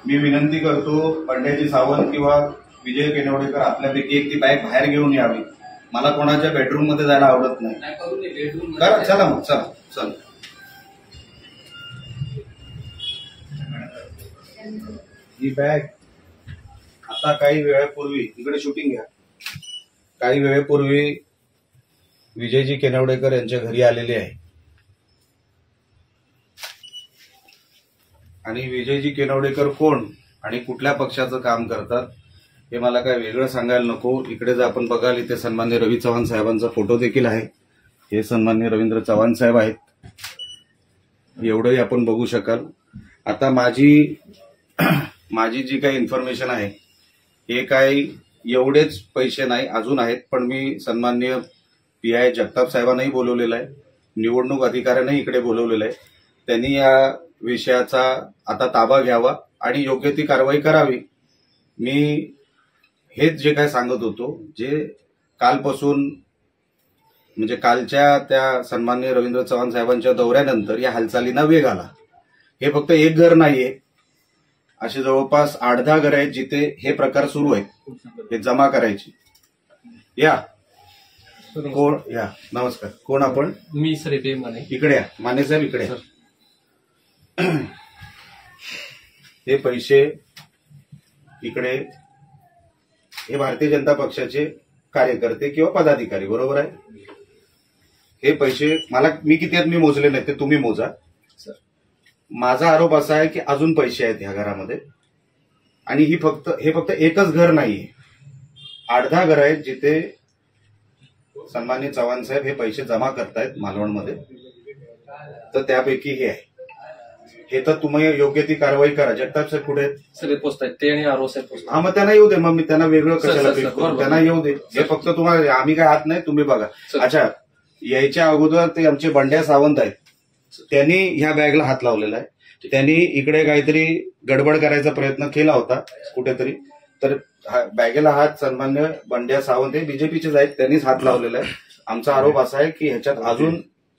मी विनंती करतो बंड्याजी सावंत किंवा विजय केनवडेकर आपल्यापैकी एक ती बॅग बाहेर घेऊन यावी. मला कोणाच्या बेडरूम मध्ये जायला आवडत नाही. करा, चला मग, चला चला. ही बॅग आता काही वेळापूर्वी इकडे शूटिंग घ्या. काही वेळेपूर्वी विजयजी केनवडेकर यांच्या घरी आलेली आहे आणि विजयजी केनवडेकर कोण आणि कुठल्या पक्षाचं काम करतात हे मला काय वेगळं सांगायला नको. इकडे जर आपण बघाल इथे सन्मान्य रवी चव्हाण साहेबांचा फोटो देखील आहे. हे सन्मान्य रवींद्र चव्हाण साहेब आहेत. एवढंही आपण बघू शकाल. आता माझी जी काही इन्फॉर्मेशन आहे हे काही एवढेच पैसे नाही, अजून आहेत. पण मी सन्मान्य PI जगताप साहेबांनाही बोलवलेलं आहे, निवडणूक अधिकाऱ्यांनाही इकडे बोलवलेलं आहे. त्यांनी या विषयाचा आता ताबा घ्यावा आणि योग्य ती कारवाई करावी. मी हेच जे काय सांगत होतो, जे कालपासून म्हणजे कालच्या त्या सन्मान्य रवींद्र चव्हाण साहेबांच्या दौऱ्यानंतर या हालचालींना वेग आला. हे फक्त एक घर नाहीये, असे जवळपास 8-10 घर आहेत जिथे हे प्रकार सुरू आहेत, हे जमा करायची. या कोण, या नमस्कार, कोण आपण? मी श्रीदेवी माने. इकडे या माने साहेब, इकडे या. हे पैसे इकडे हे भारतीय जनता पक्षाचे कार्यकर्ते किंवा पदाधिकारी, बरोबर आहे? हे पैसे मी किती आहेत मी मोजले नाही, ते तुम्ही मोजा. माझा आरोप असा आहे की अजून पैसे आहेत ह्या घरामध्ये आणि हे फक्त एकच घर नाहीये, 8-10 घर आहेत जिथे सन्मान्य चव्हाण साहेब हे पैसे जमा करतायत मालवणमध्ये. तर त्यापैकी हे आहे. हे तर तुम्ही योग्य ती कारवाई करा. जगताप साहेब कुठे आहेत? सगळे पोस्ट आहेत ते आणि आरो साहेब पोस्ट. हा, मग त्यांना येऊ दे. मग मी त्यांना वेगळं कशाला पीक करू? त्यांना येऊ दे. हे फक्त तुम्हाला, आम्ही काय हात नाही, तुम्ही बघा. अच्छा, यायच्या अगोदर ते आमचे बंड्या सावंत आहेत, त्यांनी ह्या बॅगला हात लावलेला आहे. त्यांनी इकडे काहीतरी गडबड करायचा प्रयत्न केला होता कुठेतरी, तर बॅगेला हात सन्मान्य बंड्या सावंत हे बीजेपीचेच आहेत, त्यांनीच हात लावलेला आहे. आमचा आरोप असा आहे की ह्याच्यात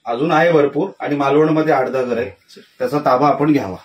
अजून आहे भरपूर आणि मालवणमध्ये 8-10 घर आहे, त्याचा ताबा आपण घ्यावा.